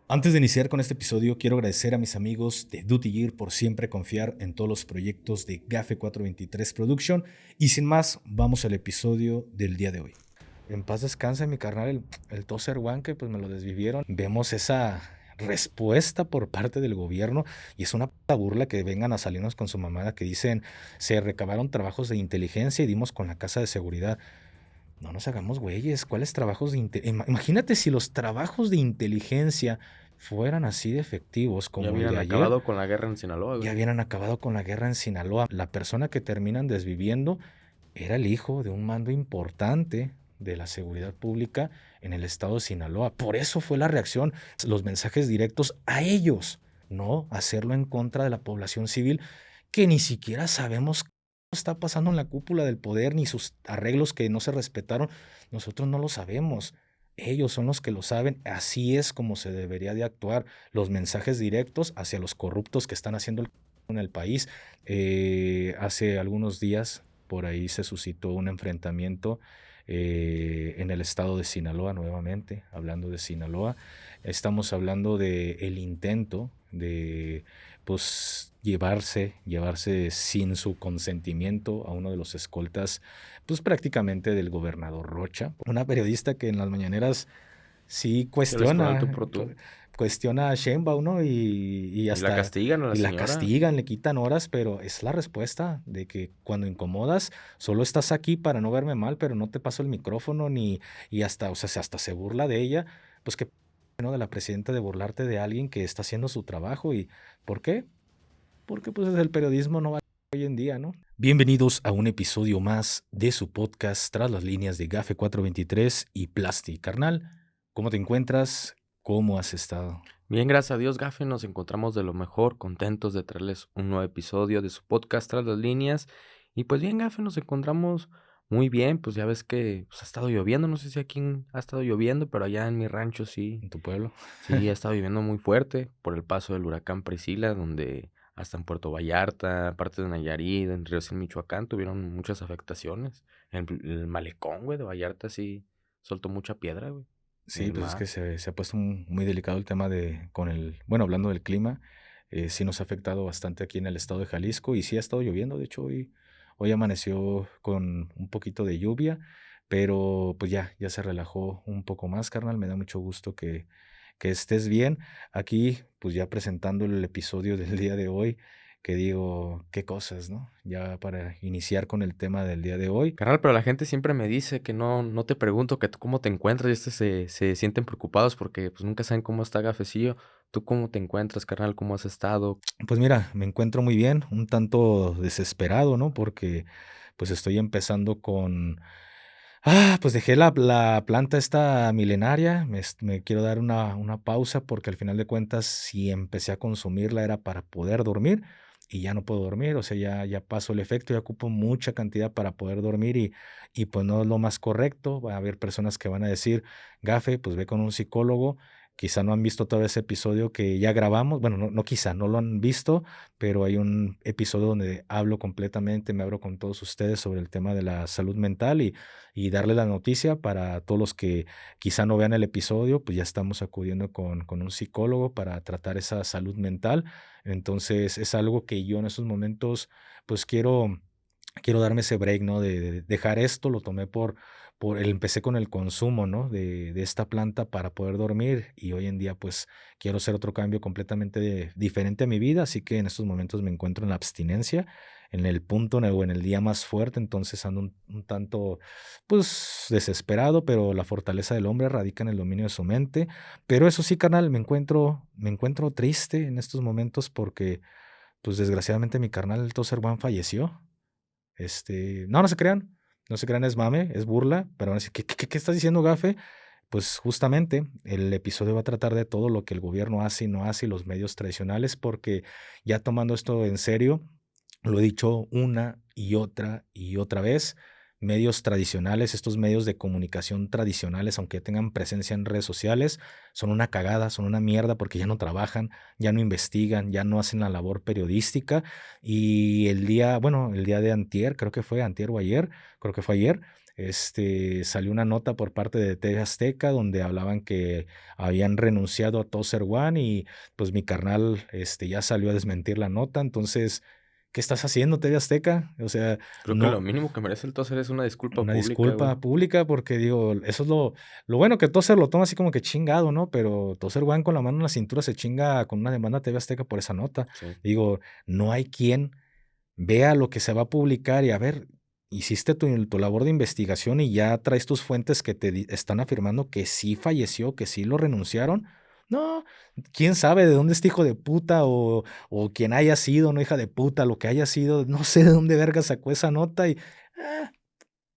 Antes de iniciar con este episodio, quiero agradecer a mis amigos de Duty Gear por siempre confiar en todos los proyectos de GAFE 423 Production. Y sin más, vamos al episodio del día de hoy. En paz descanse mi carnal, el Tozer One, que pues me lo desvivieron. Vemos esa respuesta por parte del gobierno y es una puta burla que vengan a salirnos con su mamada que dicen se recabaron trabajos de inteligencia y dimos con la casa de seguridad. No nos hagamos güeyes, ¿cuáles trabajos de inteligencia? Imagínate si los trabajos de inteligencia fueran así de efectivos como Ya el de hubieran ayer. acabado con la guerra en Sinaloa, Ya güey. hubieran acabado con la guerra en Sinaloa. La persona que terminan desviviendo era el hijo de un mando importante de la seguridad pública en el estado de Sinaloa. Por eso fue la reacción, los mensajes directos a ellos, no hacerlo en contra de la población civil que ni siquiera sabemos qué está pasando en la cúpula del poder ni sus arreglos que no se respetaron. Nosotros no lo sabemos. Ellos son los que lo saben. Así es como se debería de actuar. Los mensajes directos hacia los corruptos que están haciendo en el país. Hace algunos días por ahí se suscitó un enfrentamiento en el estado de Sinaloa nuevamente. Hablando de Sinaloa, estamos hablando del intento de pues llevarse sin su consentimiento a uno de los escoltas, pues prácticamente del gobernador Rocha, una periodista que en las mañaneras sí Que les cobran tú por tú. cuestiona a Sheinbaum, ¿no? Y Y la hasta castigan a la y la señora. castigan, le quitan horas, pero es la respuesta de que cuando incomodas, solo estás aquí para no verme mal, pero no te paso el micrófono y hasta, o sea, hasta se burla de ella, pues que ¿no? De la presidenta de burlarte de alguien que está haciendo su trabajo. ¿Y por qué? Porque pues el periodismo no va hoy en día, ¿no? Bienvenidos a un episodio más de su podcast Tras las líneas de GAFE 423 y Plasti. Carnal, ¿cómo te encuentras? ¿Cómo has estado? Bien, gracias a Dios, Gafe, nos encontramos de lo mejor, contentos de traerles un nuevo episodio de su podcast Tras las líneas. Y pues bien, Gafe, nos encontramos muy bien. Pues ya ves que pues, ha estado lloviendo, no sé si aquí ha estado lloviendo, pero allá en mi rancho sí, ¿En tu pueblo? sí ha estado lloviendo muy fuerte por el paso del huracán Priscila, donde hasta en Puerto Vallarta, parte de Nayarit, en Ríos en Michoacán, tuvieron muchas afectaciones. En el malecón, güey, de Vallarta sí soltó mucha piedra, güey. Sí, El pues es que mar. se ha puesto muy delicado el tema con bueno, hablando del clima, sí nos ha afectado bastante aquí en el estado de Jalisco y sí ha estado lloviendo. De hecho, hoy amaneció con un poquito de lluvia, pero pues ya se relajó un poco más, carnal. Me da mucho gusto que estés bien. Aquí, pues ya presentando el episodio del día de hoy, que digo, qué cosas, ¿no? Ya para iniciar con el tema del día de hoy. Carnal, pero la gente siempre me dice que no te pregunto que tú cómo te encuentras y se sienten preocupados porque pues nunca saben cómo está Gafecillo. ¿Tú cómo te encuentras, carnal? ¿Cómo has estado? Pues mira, me encuentro muy bien, un tanto desesperado, ¿no? Porque pues estoy empezando pues dejé la planta esta milenaria, me quiero dar una pausa porque al final de cuentas si empecé a consumirla era para poder dormir y ya no puedo dormir, o sea, ya pasó el efecto, ya ocupo mucha cantidad para poder dormir y pues no es lo más correcto. Va a haber personas que van a decir, Gafe, pues ve con un psicólogo. Quizá no han visto todo ese episodio que ya grabamos. Bueno, no quizá, no lo han visto, pero hay un episodio donde hablo completamente, me abro con todos ustedes sobre el tema de la salud mental y darle la noticia para todos los que quizá no vean el episodio, pues ya estamos acudiendo con un psicólogo para tratar esa salud mental. Entonces es algo que yo en esos momentos pues quiero darme ese break, ¿no? De dejar esto, lo tomé empecé con el consumo, ¿no? De esta planta para poder dormir y hoy en día pues quiero hacer otro cambio completamente diferente a mi vida, así que en estos momentos me encuentro en la abstinencia, en el punto o en el día más fuerte, entonces ando un tanto pues desesperado, pero la fortaleza del hombre radica en el dominio de su mente. Pero eso sí, carnal, me encuentro triste en estos momentos porque pues desgraciadamente mi carnal, el Tozer One, falleció. No se crean, no se crean, es mame, es burla, pero van a decir, ¿qué estás diciendo, Gafe? Pues justamente el episodio va a tratar de todo lo que el gobierno hace y no hace y los medios tradicionales, porque ya tomando esto en serio, lo he dicho una y otra vez, medios tradicionales, estos medios de comunicación tradicionales, aunque tengan presencia en redes sociales, son una cagada, son una mierda porque ya no trabajan, ya no investigan, ya no hacen la labor periodística. Y el día de antier, creo que fue antier o ayer, creo que fue ayer, salió una nota por parte de TV Azteca donde hablaban que habían renunciado a Tozer One y pues mi carnal ya salió a desmentir la nota. Entonces, ¿qué estás haciendo, TV Azteca? O sea, Creo que lo no, mínimo que merece el Tozer es una disculpa una pública, güey. disculpa pública, porque digo, eso es lo bueno que Tozer lo toma así como que chingado, ¿no? Pero Tozer One con la mano en la cintura se chinga con una demanda a TV Azteca por esa nota. Sí, Digo, no hay quien vea lo que se va a publicar y a ver, hiciste tu labor de investigación y ya traes tus fuentes que están afirmando que sí falleció, que sí lo renunciaron. No, quién sabe de dónde este hijo de puta o quien haya sido, no hija de puta, lo que haya sido, no sé de dónde verga sacó esa nota y ah,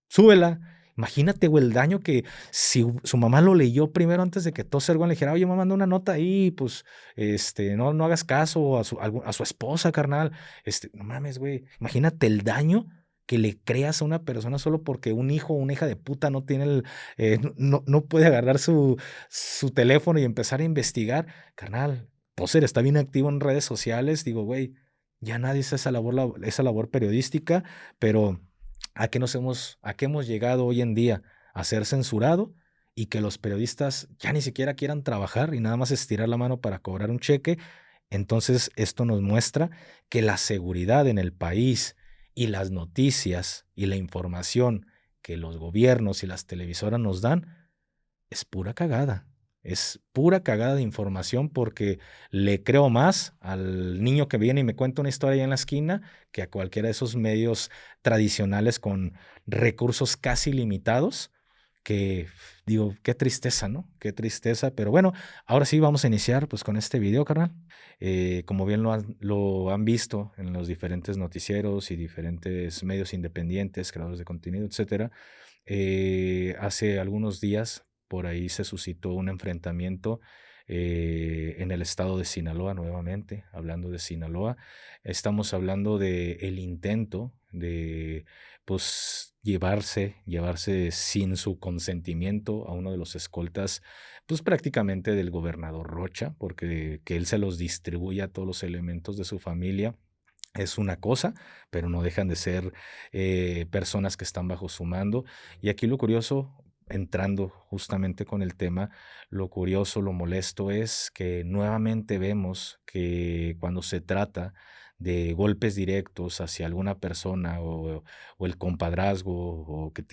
súbela. Imagínate, güey, el daño que si su mamá lo leyó primero antes de que Tozer, güey, le dijera, oye, mamá, manda una nota ahí, pues, no hagas caso a su esposa, carnal. No mames, güey. Imagínate el daño que le creas a una persona solo porque un hijo o una hija de puta no tiene no puede agarrar su teléfono y empezar a investigar. Carnal, Tozer está bien activo en redes sociales. Digo, güey, ya nadie hace esa labor periodística, pero a qué hemos llegado hoy en día? A ser censurado y que los periodistas ya ni siquiera quieran trabajar y nada más estirar la mano para cobrar un cheque. Entonces, esto nos muestra que la seguridad en el país y las noticias y la información que los gobiernos y las televisoras nos dan es pura cagada. Es pura cagada de información porque le creo más al niño que viene y me cuenta una historia ahí en la esquina que a cualquiera de esos medios tradicionales con recursos casi limitados. Que digo, qué tristeza, ¿no? Qué tristeza. Pero bueno, ahora sí vamos a iniciar pues con este video, carnal. Como bien lo han visto en los diferentes noticieros y diferentes medios independientes, creadores de contenido, etcétera. Hace algunos días por ahí se suscitó un enfrentamiento en el estado de Sinaloa nuevamente. Hablando de Sinaloa, estamos hablando de el intento de pues llevarse sin su consentimiento a uno de los escoltas, pues prácticamente del gobernador Rocha, porque que él se los distribuya a todos los elementos de su familia es una cosa, pero no dejan de ser personas que están bajo su mando. Y aquí lo curioso, entrando justamente con el tema, lo curioso, lo molesto es que nuevamente vemos que cuando se trata de golpes directos hacia alguna persona o el compadrazgo o que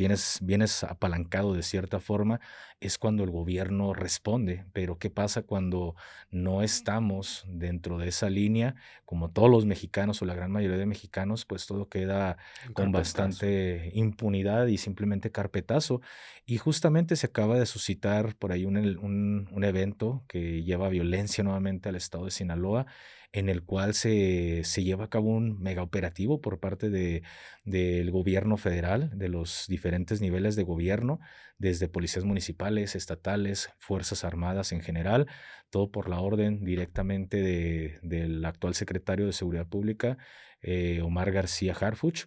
vienes apalancado de cierta forma, es cuando el gobierno responde. Pero ¿qué pasa cuando no estamos dentro de esa línea? Como todos los mexicanos o la gran mayoría de mexicanos, pues todo queda un con carpetazo. bastante impunidad y simplemente carpetazo. Y justamente se acaba de suscitar por ahí un evento que lleva violencia nuevamente al estado de Sinaloa, en el cual se lleva a cabo un mega operativo por parte del gobierno federal, de los diferentes niveles de gobierno, desde policías municipales, estatales, fuerzas armadas en general, todo por la orden directamente del actual secretario de Seguridad Pública, Omar García Harfuch.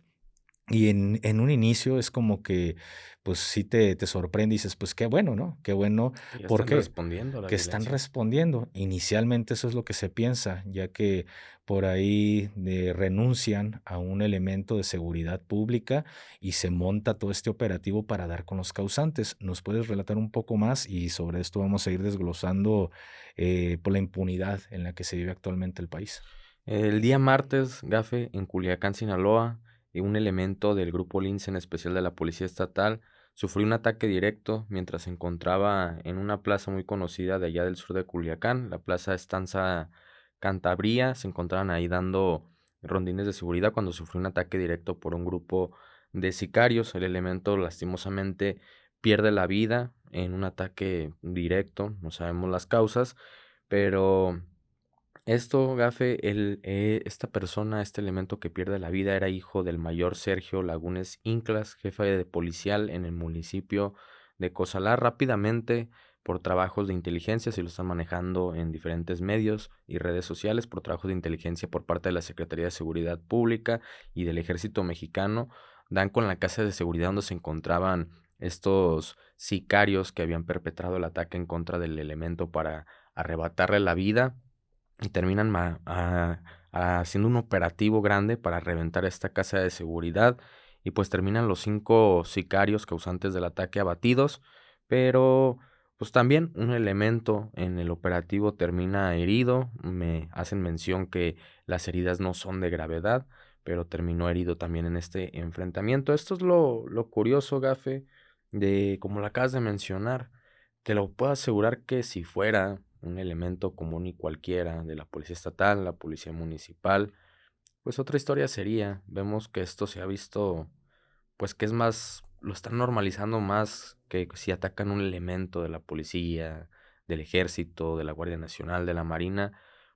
Y en un inicio es como que, pues sí te sorprende y dices, pues qué bueno, ¿no? Qué bueno. Que ya ¿Por están qué? respondiendo a la Que están violencia. respondiendo. Inicialmente eso es lo que se piensa, ya que por ahí renuncian a un elemento de seguridad pública y se monta todo este operativo para dar con los causantes. ¿Nos puedes relatar un poco más? Y sobre esto vamos a ir desglosando por la impunidad en la que se vive actualmente el país. El día martes, Gafe, en Culiacán, Sinaloa, un elemento del grupo Lince, en especial de la Policía Estatal, sufrió un ataque directo mientras se encontraba en una plaza muy conocida de allá del sur de Culiacán, la Plaza Estanza Cantabria. Se encontraban ahí dando rondines de seguridad cuando sufrió un ataque directo por un grupo de sicarios. El elemento lastimosamente pierde la vida en un ataque directo, no sabemos las causas, pero esto, Gafe, esta persona, este elemento que pierde la vida, era hijo del mayor Sergio Lagunes Inclas, jefe de policial en el municipio de Cosalá. Rápidamente, por trabajos de inteligencia, se lo están manejando en diferentes medios y redes sociales, por trabajos de inteligencia por parte de la Secretaría de Seguridad Pública y del Ejército Mexicano, dan con la casa de seguridad donde se encontraban estos sicarios que habían perpetrado el ataque en contra del elemento para arrebatarle la vida y terminan haciendo un operativo grande para reventar esta casa de seguridad y pues terminan los 5 sicarios causantes del ataque abatidos, pero pues también un elemento en el operativo termina herido. Me hacen mención que las heridas no son de gravedad, pero terminó herido también en este enfrentamiento. Esto es lo curioso, Gafe, de como lo acabas de mencionar. Te lo puedo asegurar que si fuera un elemento común y cualquiera de la policía estatal, la policía municipal, pues otra historia sería. Vemos que esto se ha visto, pues que es más, lo están normalizando más que si atacan un elemento de la policía, del ejército, de la Guardia Nacional, de la Marina,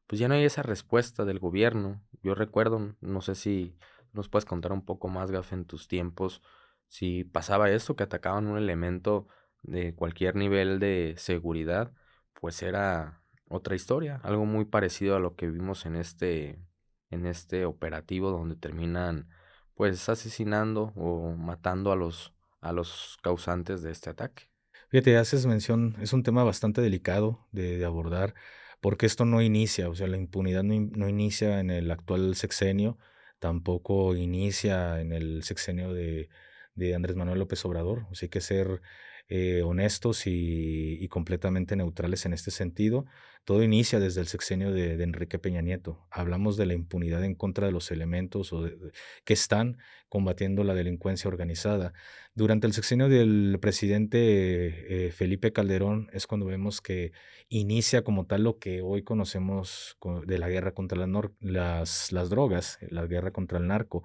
pues ya no hay esa respuesta del gobierno. Yo recuerdo, no sé si nos puedes contar un poco más, Gaf, en tus tiempos, si pasaba esto, que atacaban un elemento de cualquier nivel de seguridad, pues era otra historia, algo muy parecido a lo que vimos en este operativo donde terminan pues asesinando o matando a los causantes de este ataque. Fíjate, haces mención, es un tema bastante delicado de abordar, porque esto no inicia, o sea, la impunidad no inicia en el actual sexenio, tampoco inicia en el sexenio de Andrés Manuel López Obrador. O sea, hay que ser honestos y completamente neutrales en este sentido. Todo inicia desde el sexenio de Enrique Peña Nieto. Hablamos de la impunidad en contra de los elementos que están combatiendo la delincuencia organizada. Durante el sexenio del presidente, Felipe Calderón, es cuando vemos que inicia como tal lo que hoy conocemos de la guerra contra las drogas, la guerra contra el narco.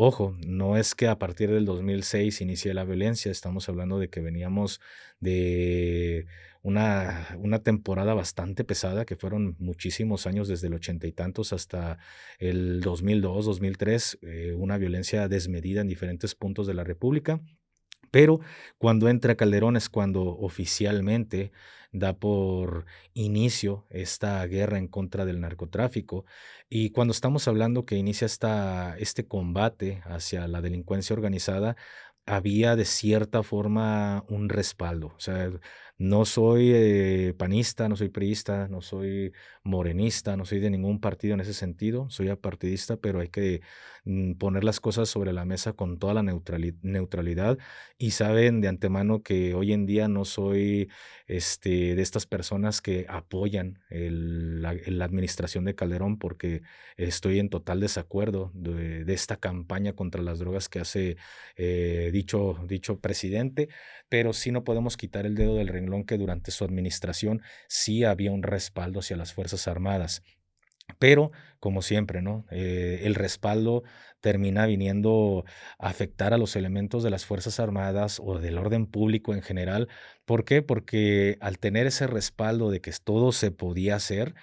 Ojo, no es que a partir del 2006 inicie la violencia, estamos hablando de que veníamos de una temporada bastante pesada, que fueron muchísimos años, desde el ochenta y tantos hasta el 2002, 2003, una violencia desmedida en diferentes puntos de la República. Pero cuando entra Calderón es cuando oficialmente da por inicio esta guerra en contra del narcotráfico. Y cuando estamos hablando que inicia este combate hacia la delincuencia organizada, había de cierta forma un respaldo. O sea, no soy panista, no soy priista, no soy morenista, no soy de ningún partido en ese sentido, soy apartidista, pero hay que poner las cosas sobre la mesa con toda la neutralidad, y saben de antemano que hoy en día no soy de estas personas que apoyan la administración de Calderón, porque estoy en total desacuerdo de esta campaña contra las drogas que hace dicho presidente, pero sí no podemos quitar el dedo del renglón que durante su administración sí había un respaldo hacia las Fuerzas Armadas. Pero, como siempre, ¿no? El respaldo termina viniendo a afectar a los elementos de las Fuerzas Armadas o del orden público en general. ¿Por qué? Porque al tener ese respaldo de que todo se podía hacer,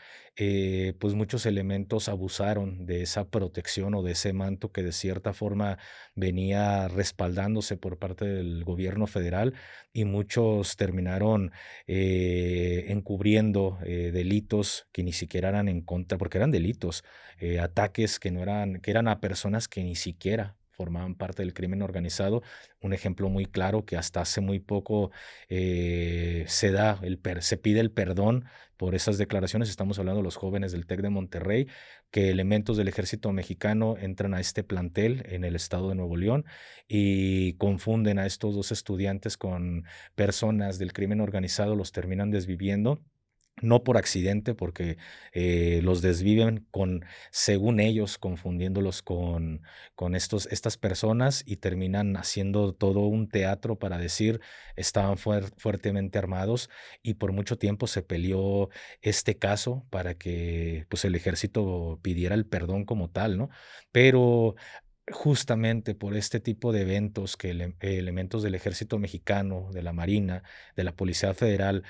pues muchos elementos abusaron de esa protección o de ese manto que de cierta forma venía respaldándose por parte del gobierno federal, y muchos terminaron encubriendo delitos que ni siquiera eran en contra, porque eran delitos, ataques que no eran, que eran a personas que ni siquiera formaban parte del crimen organizado. Un ejemplo muy claro que hasta hace muy poco se pide el perdón por esas declaraciones. Estamos hablando de los jóvenes del TEC de Monterrey, que elementos del ejército mexicano entran a este plantel en el estado de Nuevo León y confunden a estos dos estudiantes con personas del crimen organizado, los terminan desviviendo. No por accidente, porque los desviven según ellos, confundiéndolos estas personas, y terminan haciendo todo un teatro para decir estaban fuertemente armados, y por mucho tiempo se peleó este caso para que pues, el ejército pidiera el perdón como tal, ¿no? Pero justamente por este tipo de eventos que elementos del ejército mexicano, de la Marina, de la Policía Federal,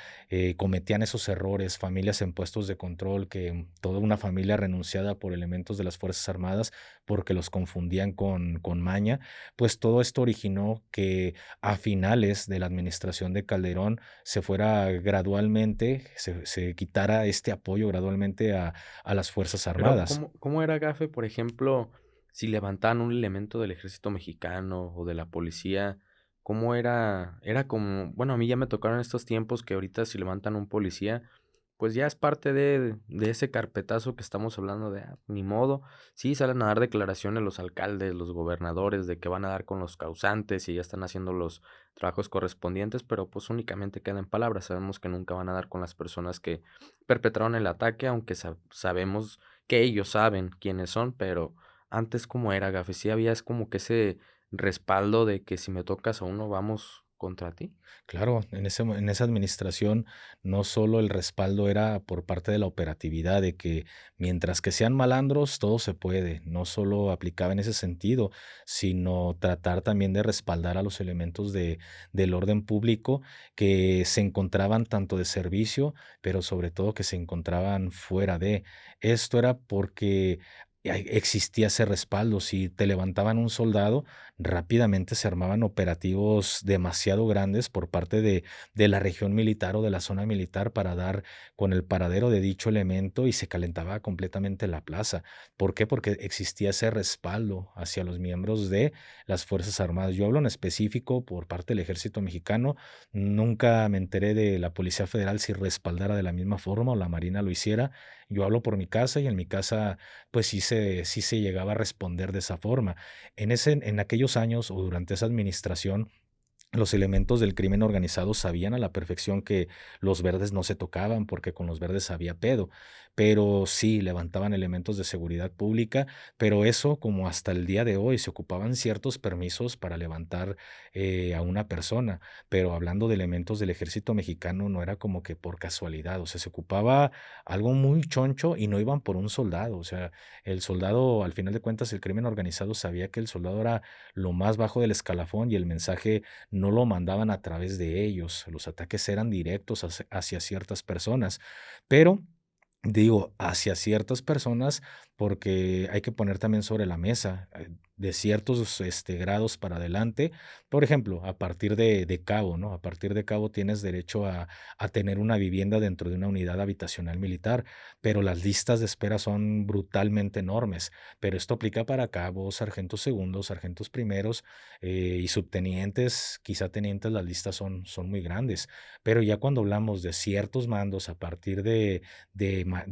cometían esos errores, familias en puestos de control, que toda una familia renunciada por elementos de las Fuerzas Armadas porque los confundían con maña, pues todo esto originó que a finales de la administración de Calderón se fuera gradualmente, se quitara este apoyo gradualmente a las Fuerzas Pero, Armadas. ¿cómo era, Gafe, por ejemplo? si levantaban un elemento del ejército mexicano o de la policía, ¿cómo era? Era como, bueno, a mí ya me tocaron estos tiempos que ahorita si levantan un policía, pues ya es parte de ese carpetazo que estamos hablando de, ni modo. Sí, salen a dar declaraciones los alcaldes, los gobernadores, de que van a dar con los causantes y ya están haciendo los trabajos correspondientes, pero pues únicamente queda en palabras. Sabemos que nunca van a dar con las personas que perpetraron el ataque, aunque sabemos que ellos saben quiénes son, pero antes cómo era, Gafe, sí había es como que ese respaldo de que si me tocas a uno, vamos contra ti. Claro, en esa administración no solo el respaldo era por parte de la operatividad, de que mientras que sean malandros, todo se puede. No solo aplicaba en ese sentido, sino tratar también de respaldar a los elementos del orden público que se encontraban tanto de servicio, pero sobre todo que se encontraban fuera de. Esto era porque existía ese respaldo. Si te levantaban un soldado, rápidamente se armaban operativos demasiado grandes por parte de la región militar o de la zona militar para dar con el paradero de dicho elemento y se calentaba completamente la plaza. ¿Por qué? Porque existía ese respaldo hacia los miembros de las Fuerzas Armadas. Yo hablo en específico por parte del Ejército Mexicano. Nunca me enteré de la Policía Federal si respaldara de la misma forma o la Marina lo hiciera. Yo hablo por mi casa y en mi casa pues sí se llegaba a responder de esa forma. En aquellos años o durante esa administración, los elementos del crimen organizado sabían a la perfección que los verdes no se tocaban porque con los verdes había pedo, pero sí levantaban elementos de seguridad pública, pero eso como hasta el día de hoy se ocupaban ciertos permisos para levantar a una persona, pero hablando de elementos del ejército mexicano no era como que por casualidad, o sea, se ocupaba algo muy choncho y no iban por un soldado, o sea, el soldado, al final de cuentas, el crimen organizado sabía que el soldado era lo más bajo del escalafón y el mensaje no lo mandaban a través de ellos, los ataques eran directos hacia ciertas personas, pero digo, hacia ciertas personas, porque hay que poner también sobre la mesa, de ciertos, grados para adelante. Por ejemplo, a partir de cabo, ¿no? A partir de cabo tienes derecho a tener una vivienda dentro de una unidad habitacional militar, pero las listas de espera son brutalmente enormes. Pero esto aplica para cabos, sargentos segundos, sargentos primeros, y subtenientes, quizá tenientes, las listas son muy grandes. Pero ya cuando hablamos de ciertos mandos a partir de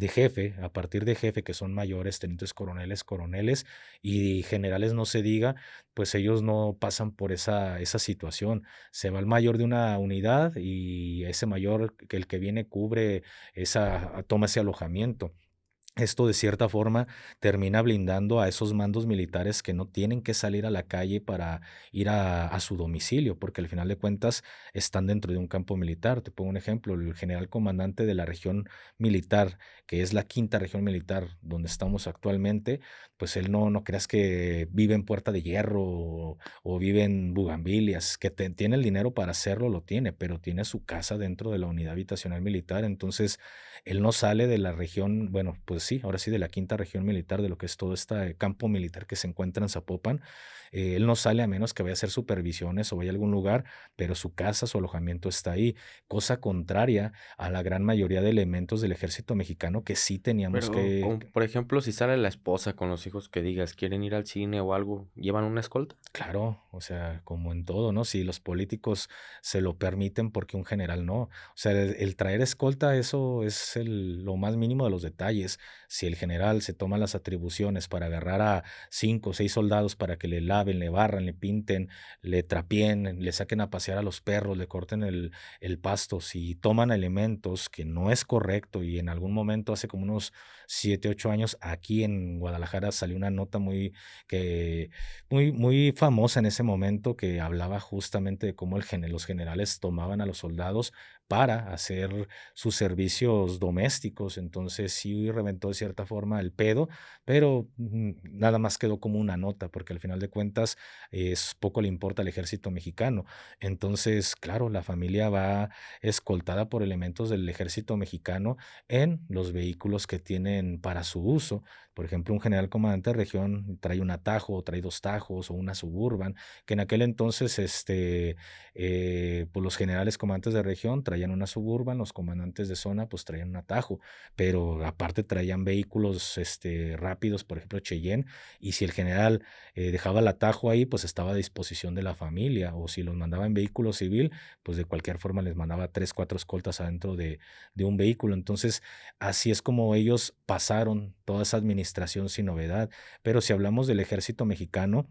jefe, a partir de jefe, que son mayores, tenientes coroneles, coroneles y generales no se diga, pues ellos no pasan por esa situación. Se va el mayor de una unidad y ese mayor, que el que viene cubre toma ese alojamiento. Esto de cierta forma termina blindando a esos mandos militares que no tienen que salir a la calle para ir a su domicilio, porque al final de cuentas están dentro de un campo militar. Te pongo un ejemplo, el general comandante de la región militar, que es la quinta región militar donde estamos actualmente, pues él no creas que vive en Puerta de Hierro o vive en Bugambilias, que tiene el dinero para hacerlo, lo tiene, pero tiene su casa dentro de la unidad habitacional militar. Entonces, él no sale de la región, bueno, pues sí, ahora sí, de la quinta región militar, de lo que es todo este campo militar que se encuentra en Zapopan. Él no sale a menos que vaya a hacer supervisiones o vaya a algún lugar, pero su casa, su alojamiento está ahí, cosa contraria a la gran mayoría de elementos del ejército mexicano que sí teníamos Pero, que. como por ejemplo, si sale la esposa con los hijos que digas, quieren ir al cine o algo, ¿llevan una escolta? Claro, o sea, como en todo, ¿no? Si los políticos se lo permiten, porque un general no? O sea, el traer escolta, eso es lo más mínimo de los detalles. Si el general se toma las atribuciones para agarrar a 5 o 6 soldados para que le laven, le barran, le pinten, le trapien, le saquen a pasear a los perros, le corten el pasto, si toman elementos que no es correcto y en algún momento hace como unos 7, 8 años aquí en Guadalajara salió una nota que muy famosa en ese momento que hablaba justamente de cómo los generales tomaban a los soldados para hacer sus servicios domésticos. Entonces sí reventó de cierta forma el pedo, pero nada más quedó como una nota, porque al final de cuentas es poco le importa al ejército mexicano. Entonces, claro, la familia va escoltada por elementos del ejército mexicano en los vehículos que tienen para su uso. Por ejemplo, un general comandante de región trae un atajo, o trae 2 tajos, o una Suburban, que en aquel entonces, pues los generales comandantes de región traían una Suburban, los comandantes de zona, pues, traían una Tajo, pero aparte traían vehículos, rápidos, por ejemplo, Cheyenne, y si el general, dejaba la Tajo ahí, pues, estaba a disposición de la familia, o si los mandaba en vehículo civil, pues, de cualquier forma les mandaba 3 4 escoltas adentro de un vehículo. Entonces, así es como ellos pasaron toda esa administración sin novedad. Pero si hablamos del ejército mexicano,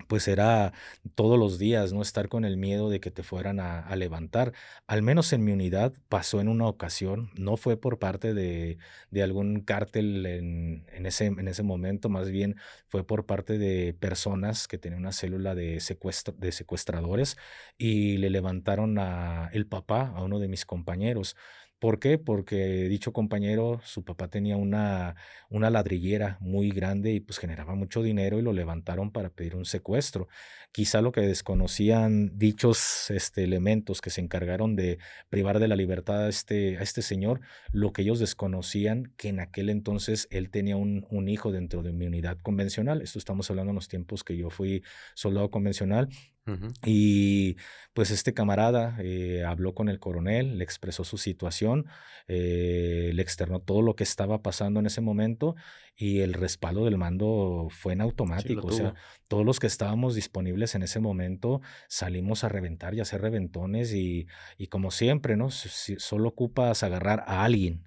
pues era todos los días, ¿no? Estar con el miedo de que te fueran a levantar. Al menos en mi unidad pasó en una ocasión, no fue por parte de algún cártel en ese momento, más bien fue por parte de personas que tenían una célula de secuestradores y le levantaron a el papá a uno de mis compañeros. ¿Por qué? Porque dicho compañero, su papá tenía una ladrillera muy grande y pues generaba mucho dinero y lo levantaron para pedir un secuestro. Quizá lo que desconocían dichos elementos que se encargaron de privar de la libertad a este señor, lo que ellos desconocían, que en aquel entonces él tenía un hijo dentro de mi unidad convencional. Esto estamos hablando en los tiempos que yo fui soldado convencional Ujú. y pues este camarada habló con el coronel, le expresó su situación, le externó todo lo que estaba pasando en ese momento y el respaldo del mando fue en Sí, lo automático. O sea, tuvo. todos los que estábamos disponibles en ese momento salimos a reventar y a hacer reventones y como siempre, ¿no? Solo ocupas agarrar a alguien,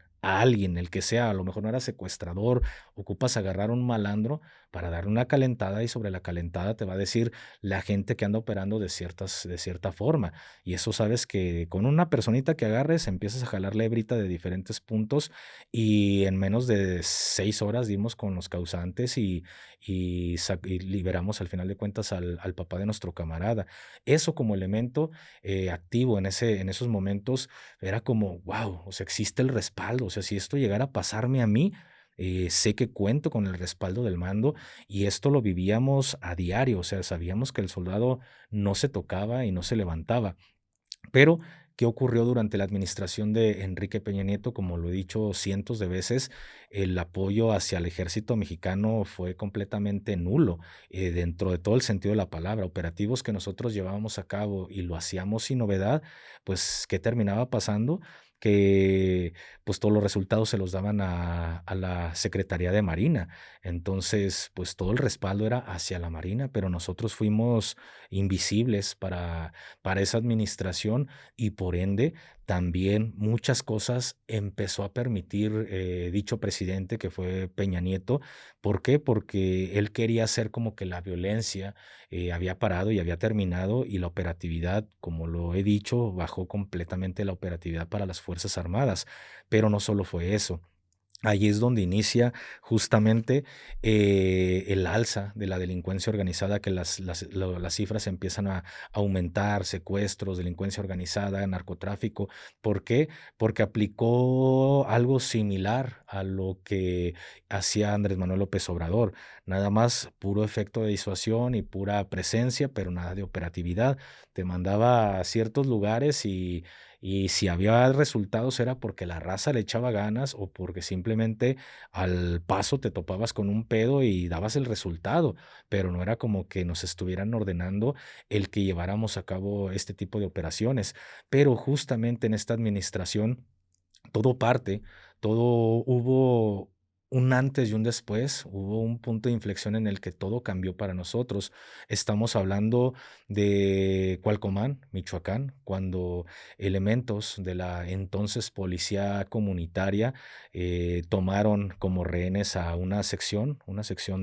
el que sea, a lo mejor no era secuestrador, ocupas agarrar a un malandro para darle una calentada y sobre la calentada te va a decir la gente que anda operando de cierta forma. Y eso sabes que con una personita que agarres, empiezas a jalar la hebrita de diferentes puntos y en menos de 6 horas dimos con los causantes y liberamos al final de cuentas al papá de nuestro camarada. Eso como elemento activo en esos momentos era como, wow, o sea, existe el respaldo. O sea, si esto llegara a pasarme a mí, sé que cuento con el respaldo del mando y esto lo vivíamos a diario, o sea, sabíamos que el soldado no se tocaba y no se levantaba. Pero, ¿qué ocurrió durante la administración de Enrique Peña Nieto? Como lo he dicho cientos de veces, el apoyo hacia el ejército mexicano fue completamente nulo, dentro de todo el sentido de la palabra. Operativos que nosotros llevábamos a cabo y lo hacíamos sin novedad, pues, ¿qué terminaba pasando? Que, pues, todos los resultados se los daban a la Secretaría de Marina. Entonces, pues, todo el respaldo era hacia la Marina, pero nosotros fuimos invisibles para esa administración y por ende también muchas cosas empezó a permitir dicho presidente que fue Peña Nieto. ¿Por qué? Porque él quería hacer como que la violencia había parado y había terminado y la operatividad, como lo he dicho, bajó completamente la operatividad para las Fuerzas Armadas. Pero no solo fue eso. Ahí es donde inicia justamente el alza de la delincuencia organizada, que las cifras empiezan a aumentar, secuestros, delincuencia organizada, narcotráfico. ¿Por qué? Porque aplicó algo similar a lo que hacía Andrés Manuel López Obrador, nada más puro efecto de disuasión y pura presencia, pero nada de operatividad. Te mandaba a ciertos lugares y si había resultados era porque la raza le echaba ganas o porque simplemente al paso te topabas con un pedo y dabas el resultado, pero no era como que nos estuvieran ordenando el que lleváramos a cabo este tipo de operaciones. Pero justamente en esta administración todo parte, todo hubo un antes y un después, hubo un punto de inflexión en el que todo cambió para nosotros. Estamos hablando de Cualcomán, Michoacán, cuando elementos de la entonces policía comunitaria tomaron como rehenes a una sección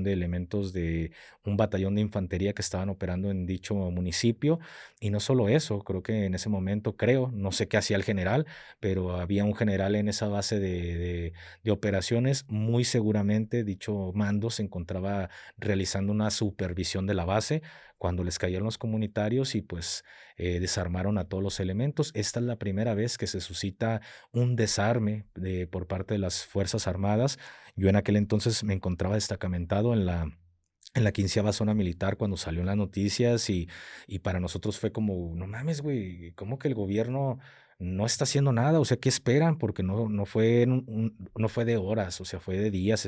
de elementos de un batallón de infantería que estaban operando en dicho municipio. Y no solo eso, creo que en ese momento, no sé qué hacía el general, pero había un general en esa base de operaciones. Muy seguramente dicho mando se encontraba realizando una supervisión de la base cuando les cayeron los comunitarios y pues desarmaron a todos los elementos. Esta es la primera vez que se suscita un desarme por parte de las Fuerzas Armadas. Yo en aquel entonces me encontraba destacamentado en la 15ª zona militar cuando salió en las noticias y para nosotros fue como, no mames, güey, ¿cómo que el gobierno no está haciendo nada, o sea, ¿qué esperan? Porque no fue en no fue de horas, o sea, fue de días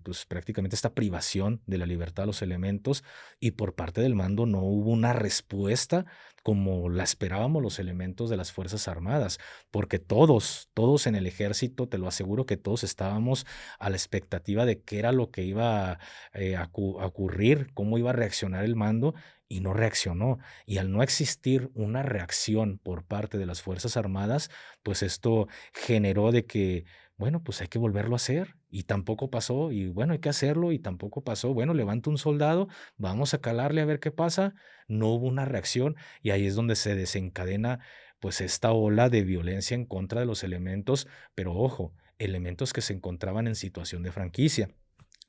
pues, prácticamente esta privación de la libertad de los elementos, y por parte del mando no hubo una respuesta como la esperábamos los elementos de las Fuerzas Armadas, porque todos en el ejército, te lo aseguro que todos estábamos a la expectativa de qué era lo que iba, a ocurrir, cómo iba a reaccionar el mando, y no reaccionó. Y al no existir una reacción por parte de las Fuerzas Armadas, pues esto generó de que, bueno, pues hay que volverlo a hacer. Y tampoco pasó, y bueno, hay que hacerlo, y tampoco pasó. Bueno, levanta un soldado, vamos a calarle a ver qué pasa. No hubo una reacción, y ahí es donde se desencadena pues esta ola de violencia en contra de los elementos, pero ojo, elementos que se encontraban en situación de franquicia.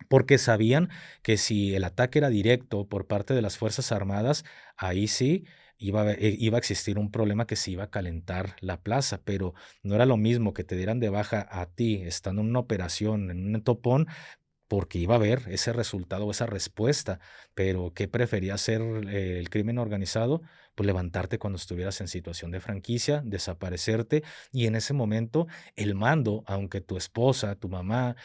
Porque sabían que si el ataque era directo por parte de las Fuerzas Armadas, ahí sí iba a existir un problema, que se iba a calentar la plaza, pero no era lo mismo que te dieran de baja a ti estando en una operación, en un topón, porque iba a haber ese resultado o esa respuesta. Pero, ¿qué prefería hacer el crimen organizado? Pues levantarte cuando estuvieras en situación de franquicia, desaparecerte, y en ese momento el mando, aunque tu esposa, tu mamá,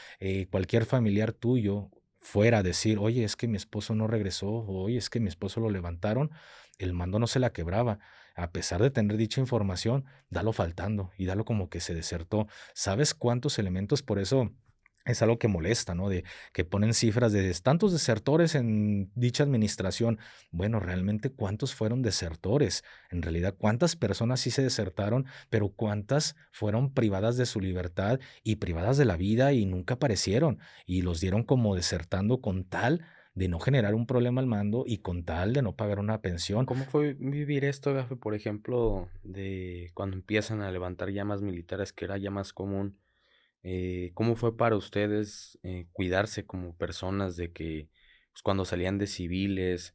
cualquier familiar tuyo fuera a decir: "Oye, es que mi esposo no regresó", o "Oye, es que mi esposo lo levantaron", el mando no se la quebraba. A pesar de tener dicha información, dalo faltando y dalo como que se desertó. ¿Sabes cuántos elementos? Por eso es algo que molesta, ¿no? De que ponen cifras de tantos desertores en dicha administración. Bueno, realmente, ¿cuántos fueron desertores? En realidad, ¿cuántas personas sí se desertaron, pero cuántas fueron privadas de su libertad y privadas de la vida y nunca aparecieron? Y los dieron como desertando con tal de no generar un problema al mando y con tal de no pagar una pensión. ¿Cómo fue vivir esto, Gafe, por ejemplo, de cuando empiezan a levantar llamas militares, que era ya más común? ¿Cómo fue para ustedes, cuidarse como personas de que, pues, cuando salían de civiles,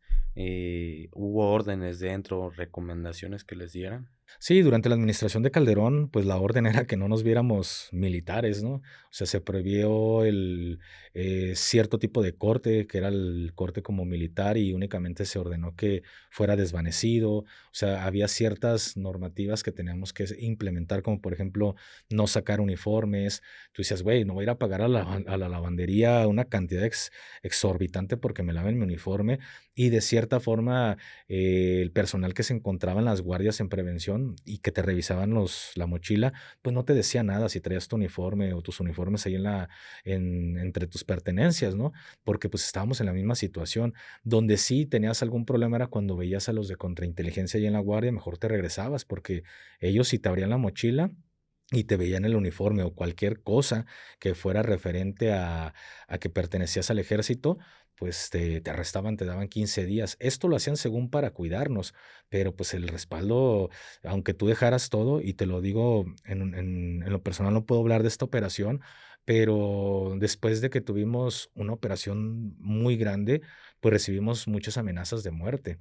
hubo órdenes dentro, recomendaciones que les dieran? Sí, durante la administración de Calderón, pues la orden era que no nos viéramos militares, ¿no? O sea, se prohibió cierto tipo de corte, que era el corte como militar, y únicamente se ordenó que fuera desvanecido. O sea, había ciertas normativas que teníamos que implementar, como por ejemplo, no sacar uniformes. Tú decías: "Güey, no voy a ir a pagar a la lavandería una cantidad exorbitante porque me laven mi uniforme", y de cierta forma el personal que se encontraba en las guardias en prevención y que te revisaban la mochila, pues no te decía nada si traías tu uniforme o tus uniformes ahí entre tus pertenencias, ¿no? Porque pues estábamos en la misma situación. Donde sí tenías algún problema era cuando veías a los de contrainteligencia ahí en la guardia, mejor te regresabas, porque ellos, si te abrían la mochila y te veían el uniforme o cualquier cosa que fuera referente a que pertenecías al ejército, pues te arrestaban, te daban 15 días. Esto lo hacían según para cuidarnos, pero pues el respaldo, aunque tú dejaras todo, y te lo digo en lo personal, no puedo hablar de esta operación, pero después de que tuvimos una operación muy grande, pues recibimos muchas amenazas de muerte.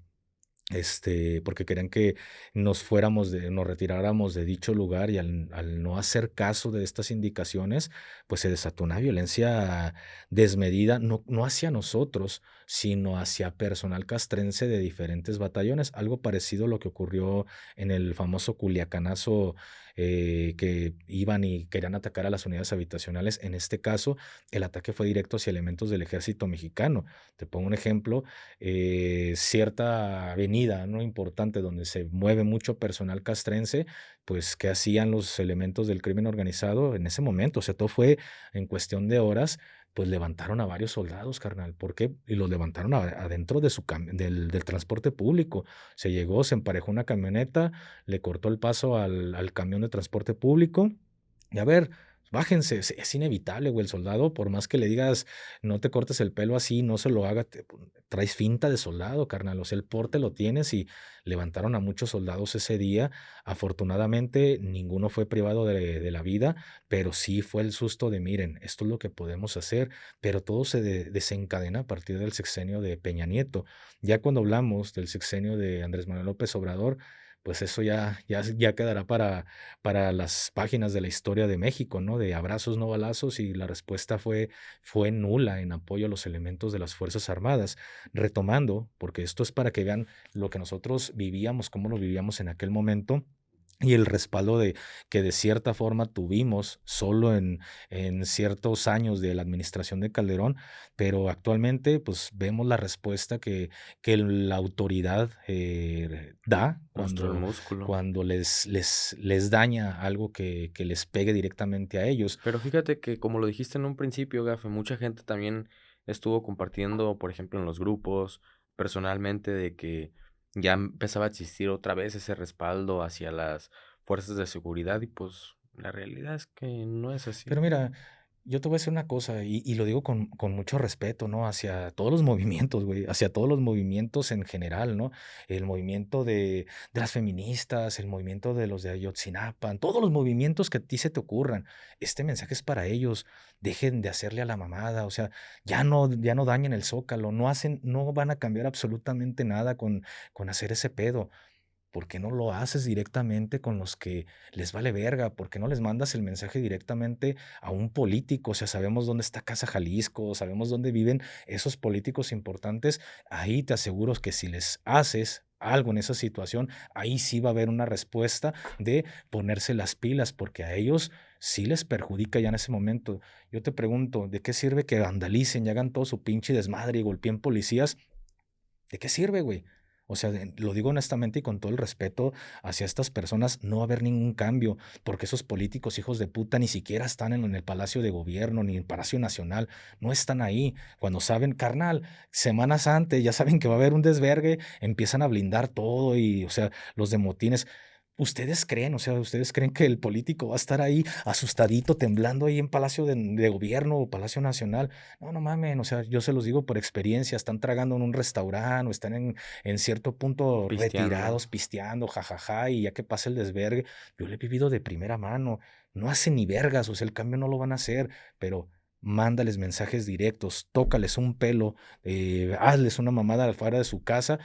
Porque querían que nos retiráramos de dicho lugar, y al no hacer caso de estas indicaciones, pues se desató una violencia desmedida, no hacia nosotros, sino hacia personal castrense de diferentes batallones. Algo parecido a lo que ocurrió en el famoso Culiacanazo, que iban y querían atacar a las unidades habitacionales. En este caso, el ataque fue directo hacia elementos del ejército mexicano. Te pongo un ejemplo: cierta avenida, ¿no?, importante, donde se mueve mucho personal castrense, pues, ¿qué hacían los elementos del crimen organizado en ese momento? O sea, todo fue en cuestión de horas, pues levantaron a varios soldados, carnal. ¿Por qué? Y los levantaron adentro de del transporte público. Se llegó, se emparejó una camioneta, le cortó el paso al camión de transporte público, y a ver, bájense. Es inevitable, güey, el soldado, por más que le digas: "No te cortes el pelo así, no se lo haga", traes finta de soldado, carnal, o sea, el porte lo tienes, y levantaron a muchos soldados ese día. Afortunadamente, ninguno fue privado de la vida, pero sí fue el susto de: "Miren, esto es lo que podemos hacer", pero todo se desencadena a partir del sexenio de Peña Nieto. Ya cuando hablamos del sexenio de Andrés Manuel López Obrador, pues eso ya quedará para las páginas de la historia de México, ¿no? De abrazos, no balazos, y la respuesta fue nula en apoyo a los elementos de las Fuerzas Armadas. Retomando, porque esto es para que vean lo que nosotros vivíamos, cómo lo vivíamos en aquel momento. y el respaldo de que de cierta forma tuvimos solo en ciertos años de la administración de Calderón, pero actualmente, pues, vemos la respuesta que la autoridad, da Mostró el músculo. cuando les daña algo que les pegue directamente a ellos. Pero fíjate que, como lo dijiste en un principio, Gafe, mucha gente también estuvo compartiendo, por ejemplo, en los grupos, personalmente, de que ya empezaba a existir otra vez ese respaldo hacia las fuerzas de seguridad y pues la realidad es que no es así. Pero mira, yo te voy a decir una cosa, y lo digo con mucho respeto, ¿no? Hacia todos los movimientos, güey, hacia todos los movimientos en general, ¿no? El movimiento de las feministas, el movimiento de los de Ayotzinapa, todos los movimientos que a ti se te ocurran. Este mensaje es para ellos. Dejen de hacerle a la mamada, o sea, ya no dañen el Zócalo, no van a cambiar absolutamente nada con hacer ese pedo. ¿Por qué no lo haces directamente con los que les vale verga? ¿Por qué no les mandas el mensaje directamente a un político? O sea, sabemos dónde está Casa Jalisco, sabemos dónde viven esos políticos importantes. Ahí te aseguro que si les haces algo en esa situación, ahí sí va a haber una respuesta de ponerse las pilas, porque a ellos sí les perjudica ya en ese momento. Yo te pregunto, ¿de qué sirve que vandalicen y hagan todo su pinche desmadre y golpeen policías? ¿De qué sirve, güey? O sea, lo digo honestamente y con todo el respeto hacia estas personas, no va a haber ningún cambio, porque esos políticos hijos de puta ni siquiera están en el Palacio de Gobierno ni en el Palacio Nacional, no están ahí. Cuando saben, carnal, semanas antes ya saben que va a haber un desvergue, empiezan a blindar todo y, o sea, los de motines. ¿Ustedes creen, o sea, ustedes creen que el político va a estar ahí asustadito, temblando ahí en Palacio de Gobierno o Palacio Nacional? No, no mamen, o sea, yo se los digo por experiencia, están tragando en un restaurante o están en cierto punto Pisteando. retirados, pisteando, jajaja, y ya que pasa el desvergue, yo lo he vivido de primera mano, no hacen ni vergas, o sea, el cambio no lo van a hacer, pero mándales mensajes directos, tócales un pelo, hazles una mamada afuera de su casa,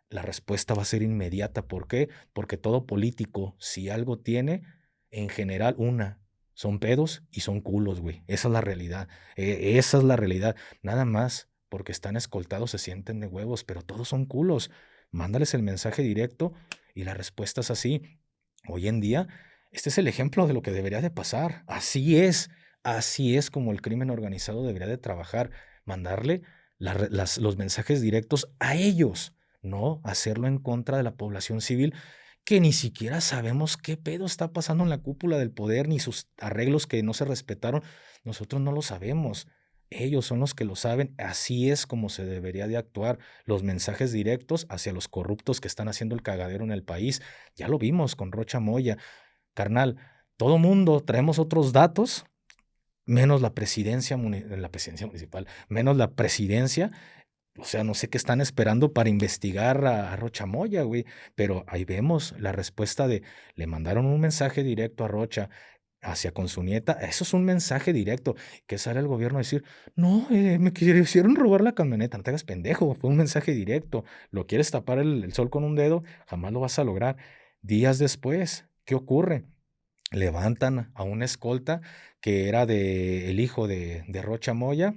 la respuesta va a ser inmediata. ¿Por qué? Porque todo político, si algo tiene, en general, son pedos y son culos, güey. Esa es la realidad. Esa es la realidad. Nada más, porque están escoltados, se sienten de huevos, pero todos son culos. Mándales el mensaje directo y la respuesta es así. Hoy en día, este es el ejemplo de lo que debería de pasar. Así es como el crimen organizado debería de trabajar. Mandarle los mensajes directos a ellos, no hacerlo en contra de la población civil que ni siquiera sabemos qué pedo está pasando en la cúpula del poder, ni sus arreglos que no se respetaron. Nosotros no lo sabemos. Ellos son los que lo saben. Así es como se debería de actuar. Los mensajes directos hacia los corruptos que están haciendo el cagadero en el país. Ya lo vimos con Rocha Moya. Carnal, todo mundo traemos otros datos, menos la presidencia municipal, menos la presidencia. O sea, no sé qué están esperando para investigar a Rocha Moya, güey. Pero ahí vemos la respuesta le mandaron un mensaje directo a Rocha hacia con su nieta. Eso es un mensaje directo. Que sale el gobierno a decir, no, me quisieron robar la camioneta. No te hagas pendejo, fue un mensaje directo. Lo quieres tapar el sol con un dedo, jamás lo vas a lograr. Días después, ¿qué ocurre? Levantan a una escolta que era el hijo de Rocha Moya.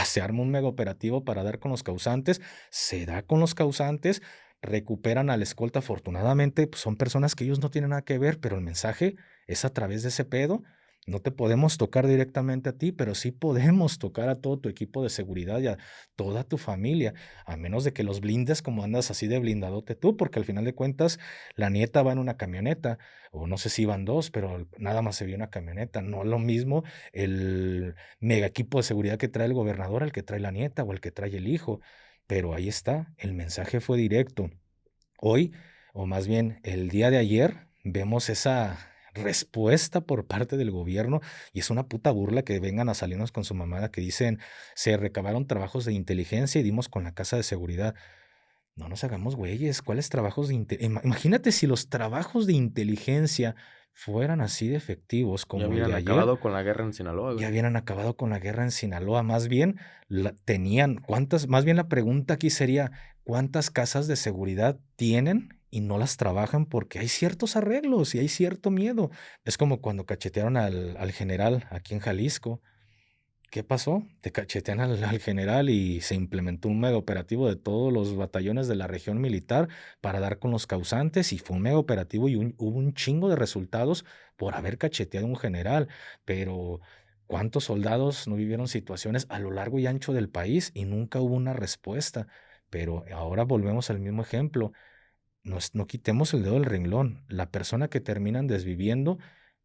Se arma un mega operativo para dar con los causantes, se da con los causantes, recuperan a la escolta. Afortunadamente, pues, son personas que ellos no tienen nada que ver, pero el mensaje es a través de ese pedo. No te podemos tocar directamente a ti, pero sí podemos tocar a todo tu equipo de seguridad y a toda tu familia, a menos de que los blindes como andas así de blindadote tú, porque al final de cuentas la nieta va en una camioneta o no sé si iban dos, pero nada más se vio una camioneta. No es lo mismo el mega equipo de seguridad que trae el gobernador, el que trae la nieta o el que trae el hijo. Pero ahí está, el mensaje fue directo. Hoy, o más bien el día de ayer, vemos esa respuesta por parte del gobierno y es una puta burla que vengan a salirnos con su mamada que dicen se recabaron trabajos de inteligencia y dimos con la casa de seguridad. No nos hagamos güeyes, ¿cuáles trabajos de imagínate si los trabajos de inteligencia fueran así de efectivos Ya como el de hubieran ayer, acabado con la guerra en Sinaloa, ya güey. hubieran acabado con la guerra en Sinaloa. Más bien, más bien la pregunta aquí sería, ¿cuántas casas de seguridad tienen y no las trabajan porque hay ciertos arreglos y hay cierto miedo? Es como cuando cachetearon al general aquí en Jalisco. ¿Qué pasó? Te cachetean al general y se implementó un mega operativo de todos los batallones de la región militar para dar con los causantes y fue un mega operativo y hubo un chingo de resultados por haber cacheteado a un general. Pero ¿cuántos soldados no vivieron situaciones a lo largo y ancho del país y nunca hubo una respuesta? Pero ahora volvemos al mismo ejemplo. No quitemos el dedo del renglón. La persona que terminan desviviendo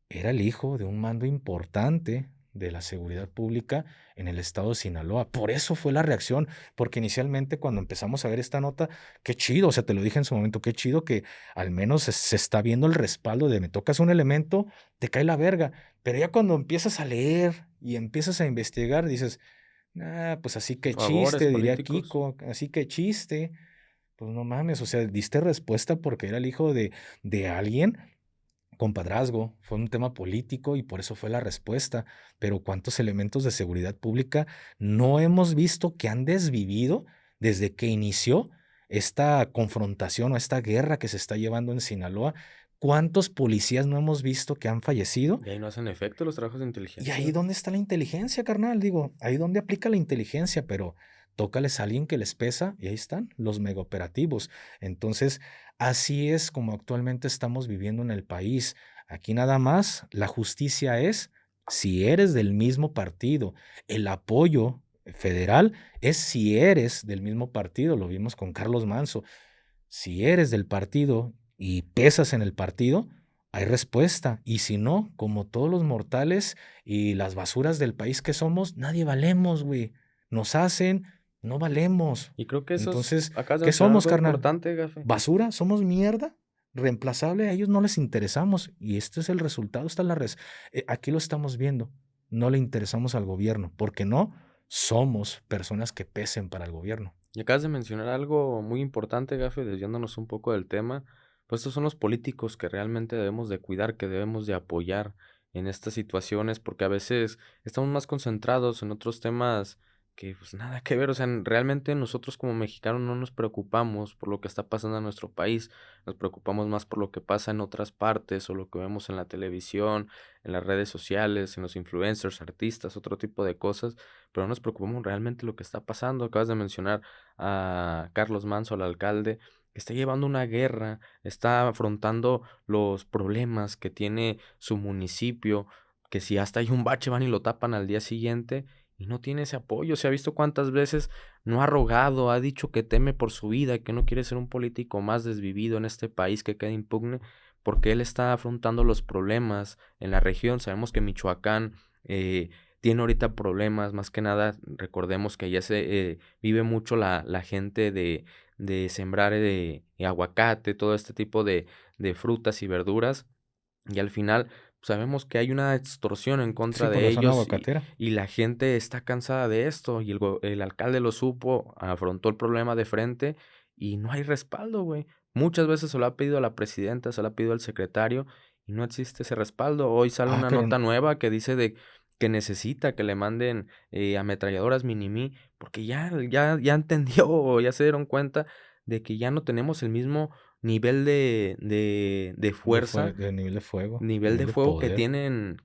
era el hijo de un mando importante de la seguridad pública en el estado de Sinaloa. Por eso fue la reacción, porque inicialmente cuando empezamos a ver esta nota, qué chido, o sea, te lo dije en su momento, qué chido que al menos se está viendo el respaldo de me tocas un elemento, te cae la verga, pero ya cuando empiezas a leer y empiezas a investigar, dices, ah, pues así que Favores chiste, diría políticos. Kiko, así que chiste, pues no mames, o sea, diste respuesta porque era el hijo de alguien. Compadrazgo, fue un tema político y por eso fue la respuesta. Pero ¿cuántos elementos de seguridad pública no hemos visto que han desvivido desde que inició esta confrontación o esta guerra que se está llevando en Sinaloa? ¿Cuántos policías no hemos visto que han fallecido? Y ahí no hacen efecto los trabajos de Y inteligencia, ahí Gafe. dónde está la inteligencia, carnal, digo, ahí donde aplica la inteligencia, pero tócales a alguien que les pesa y ahí están los megaoperativos. Entonces, así es como actualmente estamos viviendo en el país. Aquí nada más la justicia es si eres del mismo partido. El apoyo federal es si eres del mismo partido. Lo vimos con Carlos Manso. Si eres del partido y pesas en el partido, hay respuesta. Y si no, como todos los mortales y las basuras del país que somos, nadie valemos, güey. Nos hacen, no valemos. Y creo que eso es Entonces, acabas de ¿qué mencionar somos, algo carnal? importante, Gafe. ¿Basura? ¿Somos mierda? ¿Reemplazable? A ellos no les interesamos. Y este es el resultado. Aquí lo estamos viendo. No le interesamos al gobierno, porque no somos personas que pesen para el gobierno. Y acabas de mencionar algo muy importante, Gafe, desviándonos un poco del tema. Pues estos son los políticos que realmente debemos de cuidar, que debemos de apoyar en estas situaciones, porque a veces estamos más concentrados en otros temas que pues nada que ver. O sea, realmente nosotros como mexicanos no nos preocupamos por lo que está pasando en nuestro país, nos preocupamos más por lo que pasa en otras partes o lo que vemos en la televisión, en las redes sociales, en los influencers, artistas, otro tipo de cosas, pero no nos preocupamos realmente lo que está pasando. Acabas de mencionar a Carlos Manso, al alcalde, que está llevando una guerra, está afrontando los problemas que tiene su municipio, que si hasta hay un bache van y lo tapan al día siguiente y no tiene ese apoyo. Se ha visto cuántas veces no ha rogado, ha dicho que teme por su vida, que no quiere ser un político más desvivido en este país que queda impugne, porque él está afrontando los problemas en la región. Sabemos que Michoacán tiene ahorita problemas, más que nada, recordemos que allá vive mucho la gente de sembrar aguacate, todo este tipo de frutas y verduras, y al final sabemos que hay una extorsión en Sí, contra por de la zona ellos aguacatera. y la gente está cansada de esto, y el alcalde lo supo, afrontó el problema de frente y no hay respaldo, güey. Muchas veces se lo ha pedido a la presidenta, se lo ha pedido al secretario y no existe ese respaldo. Hoy sale Ah, una pero nota nueva que dice de que necesita que le manden ametralladoras Mini-Me, porque ya entendió o ya se dieron cuenta de que ya no tenemos el mismo nivel de fuerza, de nivel de fuego, nivel nivel de de fuego poder.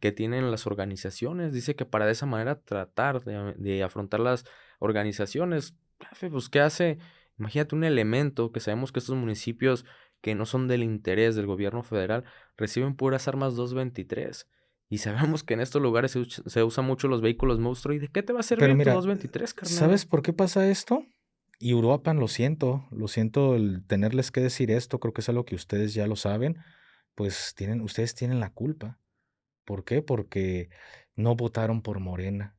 que tienen las organizaciones. Dice que para de esa manera tratar de afrontar las organizaciones. Jefe, pues, ¿qué hace? Imagínate un elemento que sabemos que estos municipios que no son del interés del gobierno federal reciben puras armas 223. Y sabemos que en estos lugares se usan mucho los vehículos monstruo. ¿Y de qué te va a Pero servir tu mira, 223, carnal? ¿sabes por qué pasa esto? Y Uruapan, lo siento el tenerles que decir esto, creo que es algo que ustedes ya lo saben, pues ustedes tienen la culpa. ¿Por qué? Porque no votaron por Morena.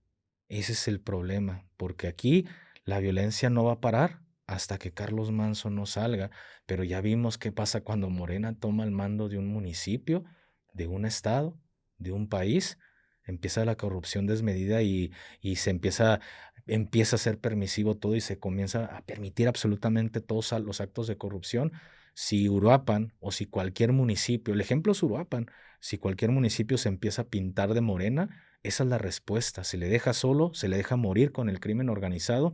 Ese es el problema, porque aquí la violencia no va a parar hasta que Carlos Manso no salga, pero ya vimos qué pasa cuando Morena toma el mando de un municipio, de un estado, de un país, empieza la corrupción desmedida y empieza a ser permisivo todo y se comienza a permitir absolutamente todos los actos de corrupción. Si Uruapan o si cualquier municipio, el ejemplo es Uruapan, si cualquier municipio se empieza a pintar de morena, esa es la respuesta. Se le deja solo, se le deja morir con el crimen organizado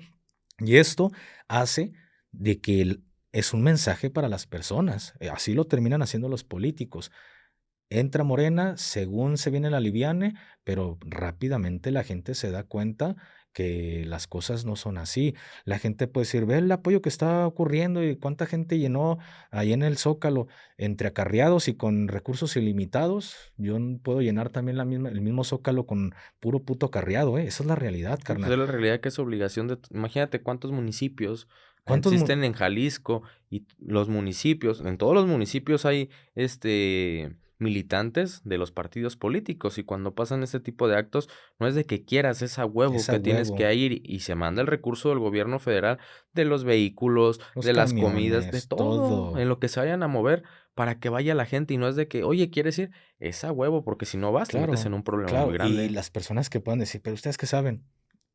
y esto hace de que es un mensaje para las personas. Así lo terminan haciendo los políticos. entra Morena, según se viene la liviane, pero rápidamente la gente se da cuenta que las cosas no son así. La gente puede decir: "Ve el apoyo que está ocurriendo y cuánta gente llenó ahí en el Zócalo", entre acarreados y con recursos ilimitados. Yo puedo llenar también el mismo Zócalo con puro puto acarreado, ¿eh? Esa es la realidad, Sí, pues carnal. es la realidad que es obligación de imagínate cuántos municipios ¿Cuántos mu existen en Jalisco y los municipios, en todos los municipios hay, militantes de los partidos políticos, y cuando pasan este tipo de actos, no es de que quieras, es a huevo Es a que tienes huevo. que ir, y se manda el recurso del gobierno federal, de los vehículos, Los de las comidas, de camiones, todo, todo. en lo que se vayan a mover para que vaya la gente, y no es de que: "Oye, ¿quieres ir?". Es a huevo, porque si no vas, te metes Claro, en un problema muy claro. Y grande. las personas que puedan decir: "Pero, ¿ustedes qué saben?".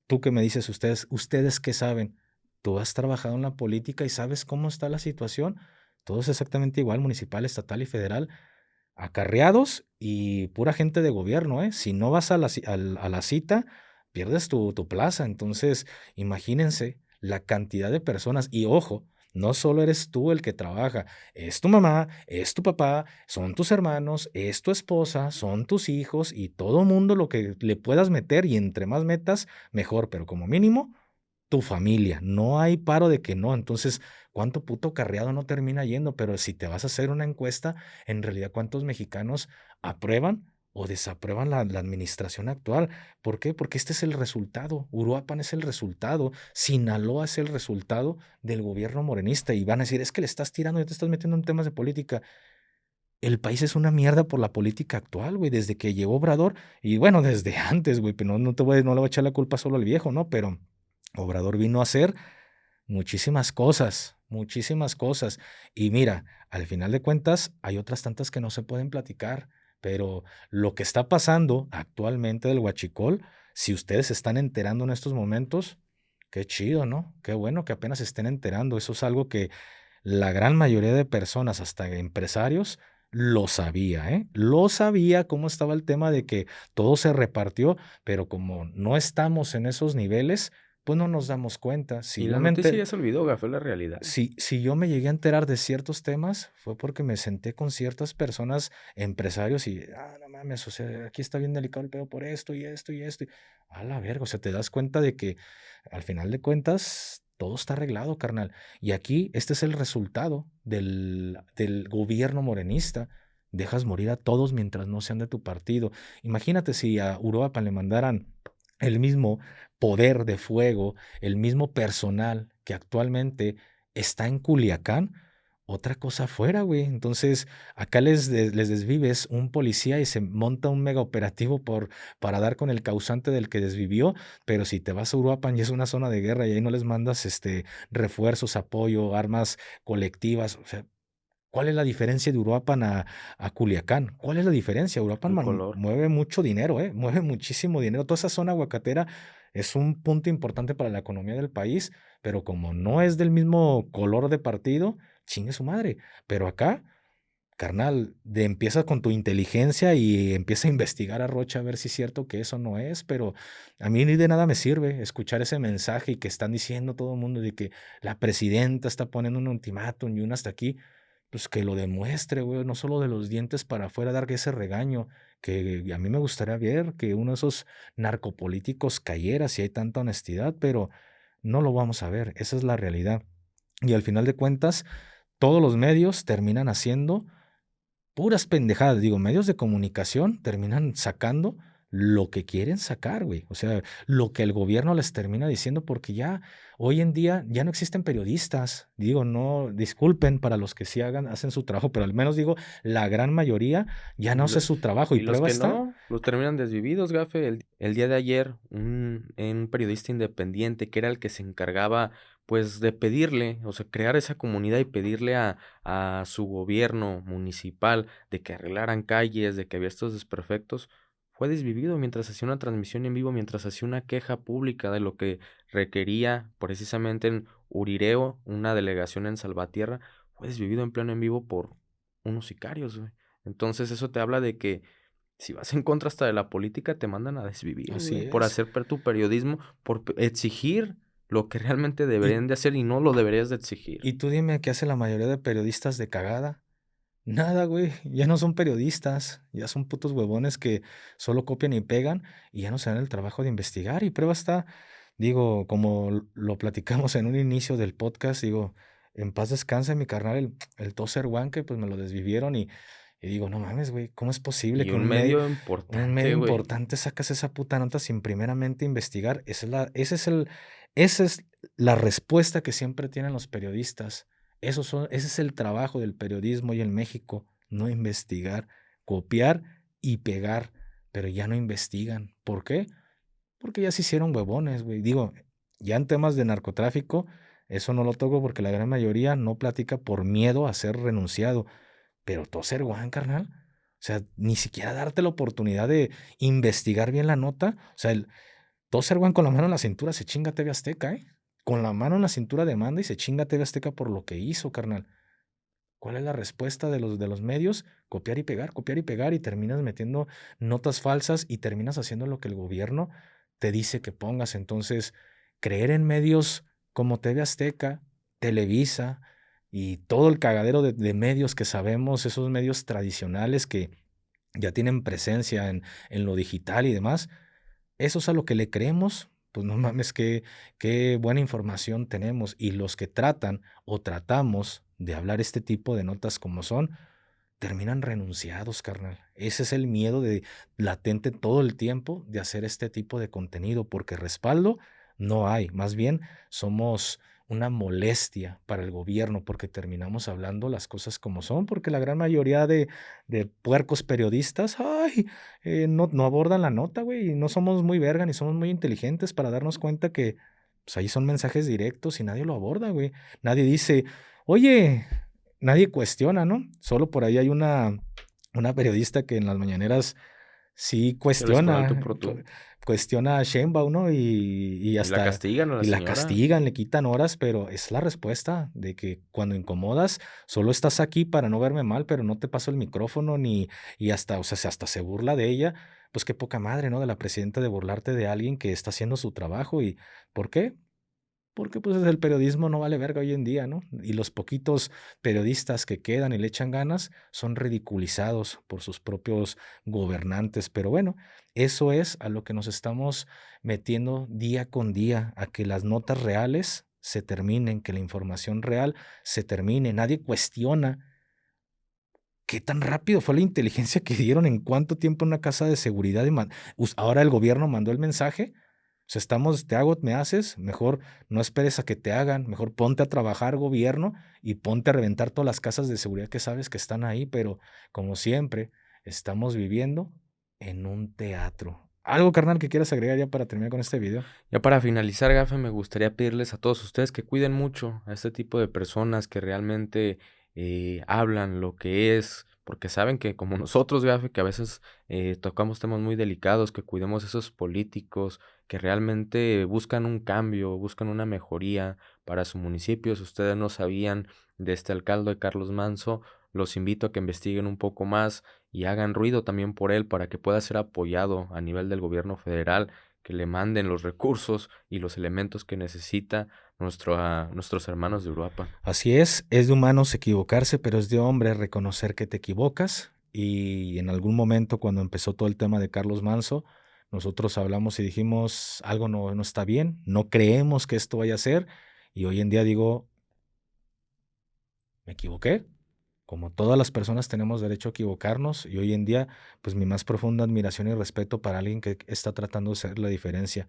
Tú que me dices: ¿Ustedes qué saben?". Tú has trabajado en la política y sabes cómo está la situación. Todo es exactamente igual, municipal, estatal y federal. Acarreados y pura gente de gobierno, ¿eh? Si no vas a la cita, pierdes tu plaza. Entonces, imagínense la cantidad de personas y ojo, no solo eres tú el que trabaja, es tu mamá, es tu papá, son tus hermanos, es tu esposa, son tus hijos y todo mundo lo que le puedas meter y entre más metas, mejor, pero como mínimo tu familia, no hay paro de que no. Entonces, ¿cuánto puto carreado no termina yendo? Pero si te vas a hacer una encuesta, en realidad, ¿cuántos mexicanos aprueban o desaprueban la administración actual? ¿Por qué? Porque este es el resultado. Uruapan es el resultado. Sinaloa es el resultado del gobierno morenista. Y van a decir, es que le estás tirando, ya te estás metiendo en temas de política. El país es una mierda por la política actual, güey, desde que llegó Obrador, y bueno, desde antes, güey, pero no le voy a echar la culpa solo al viejo, ¿no? Pero Obrador vino a hacer muchísimas cosas, muchísimas cosas. Y mira, al final de cuentas, hay otras tantas que no se pueden platicar, pero lo que está pasando actualmente del huachicol, si ustedes se están enterando en estos momentos, qué chido, ¿no? Qué bueno que apenas se estén enterando. Eso es algo que la gran mayoría de personas, hasta empresarios, lo sabía, ¿eh? Lo sabía cómo estaba el tema de que todo se repartió, pero como no estamos en esos niveles, pues no nos damos cuenta. Y la noticia ya se olvidó, Gaf, es la realidad. Si yo me llegué a enterar de ciertos temas, fue porque me senté con ciertas personas, empresarios, y, no mames, o sea, aquí está bien delicado el pedo por esto y esto y esto. A la verga, o sea, te das cuenta de que al final de cuentas todo está arreglado, carnal. Y aquí este es el resultado del gobierno morenista. Dejas morir a todos mientras no sean de tu partido. Imagínate si a Uruapan le mandaran el mismo poder de fuego, el mismo personal que actualmente está en Culiacán, otra cosa fuera, güey. Entonces, acá les desvives un policía y se monta un mega operativo para dar con el causante del que desvivió, pero si te vas a Uruapan y es una zona de guerra y ahí no les mandas refuerzos, apoyo, armas colectivas, o sea, ¿cuál es la diferencia de Uruapan a Culiacán? ¿Cuál es la diferencia? Uruapan El color. mueve mucho dinero, ¿eh? Mueve muchísimo dinero. Toda esa zona aguacatera es un punto importante para la economía del país, pero como no es del mismo color de partido, chingue su madre. Pero acá, carnal, empieza con tu inteligencia y empieza a investigar a Rocha a ver si es cierto que eso no es, pero a mí ni de nada me sirve escuchar ese mensaje y que están diciendo todo el mundo de que la presidenta está poniendo un ultimátum y un hasta aquí. Pues que lo demuestre, güey, no solo de los dientes para afuera dar ese regaño, que a mí me gustaría ver que uno de esos narcopolíticos cayera si hay tanta honestidad, pero no lo vamos a ver, esa es la realidad. Y al final de cuentas, todos los medios terminan haciendo puras pendejadas, digo, medios de comunicación terminan sacando lo que quieren sacar, güey. O sea, lo que el gobierno les termina diciendo, porque ya hoy en día ya no existen periodistas. Digo, no, disculpen para los que sí hacen su trabajo, pero al menos digo, la gran mayoría ya no Y, hace lo- su trabajo. Y y los prueba que está. no, los terminan desvividos, Gafe. El día de ayer, un periodista independiente que era el que se encargaba, pues, de pedirle, o sea, crear esa comunidad y pedirle a su gobierno municipal de que arreglaran calles, de que había estos desperfectos, fue desvivido mientras hacía una transmisión en vivo, mientras hacía una queja pública de lo que requería precisamente en Urireo, una delegación en Salvatierra, fue desvivido en pleno en vivo por unos sicarios, güey. Entonces, eso te habla de que si vas en contra hasta de la política, te mandan a desvivir, Así güey, por es. hacer tu periodismo, por exigir lo que realmente Y, deberían de hacer y no lo deberías de exigir. y tú dime qué hace la mayoría de periodistas de cagada. Nada, güey, ya no son periodistas, ya son putos huevones que solo copian y pegan y ya no se dan el trabajo de investigar. Y prueba está, digo, como lo platicamos en un inicio del podcast, digo, en paz descanse mi carnal, el Tozer One, que pues me lo desvivieron y digo, no mames, güey, ¿cómo es posible Y que un medio importante, güey. importante sacas esa puta nota sin primeramente investigar? Esa es la respuesta que siempre tienen los periodistas. Ese es el trabajo del periodismo y en México, no investigar, copiar y pegar, pero ya no investigan. ¿Por qué? Porque ya se hicieron huevones, güey. Digo, ya en temas de narcotráfico, eso no lo toco porque la gran mayoría no platica por miedo a ser renunciado. Pero todo ser guan, carnal. O sea, ni siquiera darte la oportunidad de investigar bien la nota. O sea, el todo Guan con la mano en la cintura se chinga TV Azteca, ¿eh? Con la mano en la cintura demanda y se chinga TV Azteca por lo que hizo, carnal. ¿Cuál es la respuesta de los medios? Copiar y pegar, y terminas metiendo notas falsas y terminas haciendo lo que el gobierno te dice que pongas. Entonces, creer en medios como TV Azteca, Televisa y todo el cagadero de medios que sabemos, esos medios tradicionales que ya tienen presencia en lo digital y demás, eso es a lo que le creemos. Pues no mames, qué buena información tenemos. Y los que tratan o tratamos de hablar este tipo de notas como son, terminan renunciados, carnal. Ese es el miedo de latente todo el tiempo de hacer este tipo de contenido, porque respaldo no hay. Más bien somos una molestia para el gobierno porque terminamos hablando las cosas como son, porque la gran mayoría de puercos periodistas, ay, no abordan la nota, güey, y no somos muy verga ni somos muy inteligentes para darnos cuenta que pues, ahí son mensajes directos y nadie lo aborda, güey. Nadie dice, oye, nadie cuestiona, ¿no? Solo por ahí hay una periodista que en las mañaneras sí Se les conoce al tú cuestiona, por tú. cuestiona a Sheinbaum, ¿no? Y Y la hasta, castigan a la y la señora. castigan, le quitan horas, pero es la respuesta de que cuando incomodas, solo estás aquí para no verme mal, pero no te paso el micrófono ni, y hasta, o sea, hasta se burla de ella. Pues qué poca madre, ¿no? De la presidenta de burlarte de alguien que está haciendo su trabajo. ¿Y por qué? Porque pues el periodismo no vale verga hoy en día, ¿no? Y los poquitos periodistas que quedan y le echan ganas son ridiculizados por sus propios gobernantes. Pero bueno, eso es a lo que nos estamos metiendo día con día, a que las notas reales se terminen, que la información real se termine. Nadie cuestiona qué tan rápido fue la inteligencia que dieron, en cuánto tiempo una casa de seguridad. Ahora el gobierno mandó el mensaje. O sea, estamos, te hago, me haces, mejor no esperes a que te hagan, mejor ponte a trabajar gobierno y ponte a reventar todas las casas de seguridad que sabes que están ahí, pero como siempre, estamos viviendo en un teatro. ¿Algo, carnal, que quieras agregar ya para terminar con este video? Ya para finalizar, Gafe, me gustaría pedirles a todos ustedes que cuiden mucho a este tipo de personas que realmente hablan lo que es, porque saben que como nosotros, Gafe, que a veces tocamos temas muy delicados, que cuidemos a esos políticos que realmente buscan un cambio, buscan una mejoría para su municipio. Si ustedes no sabían de este alcalde Carlos Manso, los invito a que investiguen un poco más y hagan ruido también por él para que pueda ser apoyado a nivel del gobierno federal, que le manden los recursos y los elementos que necesita nuestros hermanos de Uruapan. Así es de humanos equivocarse, pero es de hombre reconocer que te equivocas. Y en algún momento, cuando empezó todo el tema de Carlos Manso, nosotros hablamos y dijimos, algo no está bien, no creemos que esto vaya a ser. Y hoy en día digo, me equivoqué. Como todas las personas tenemos derecho a equivocarnos y hoy en día, pues mi más profunda admiración y respeto para alguien que está tratando de hacer la diferencia.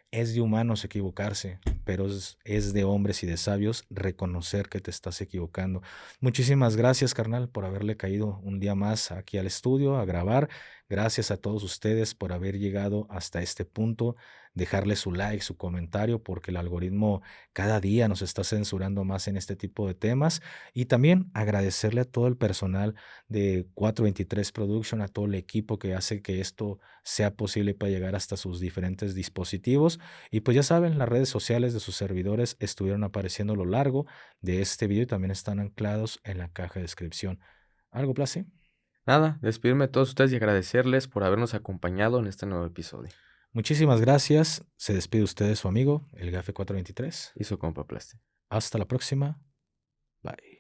Es de humanos equivocarse, pero es de hombres y de sabios reconocer que te estás equivocando. Muchísimas gracias, carnal, por haberle caído un día más aquí al estudio a grabar. Gracias a todos ustedes por haber llegado hasta este punto. Dejarle su like, su comentario, porque el algoritmo cada día nos está censurando más en este tipo de temas. Y también agradecerle a todo el personal de 423 Production, a todo el equipo que hace que esto sea posible para llegar hasta sus diferentes dispositivos. Y pues ya saben, las redes sociales de sus servidores estuvieron apareciendo a lo largo de este video y también están anclados en la caja de descripción. ¿Algo, Place? Nada, despedirme de todos ustedes y agradecerles por habernos acompañado en este nuevo episodio. Muchísimas gracias. Se despide usted su amigo, el Gafe 423. Y su compa Plasti. Hasta la próxima. Bye.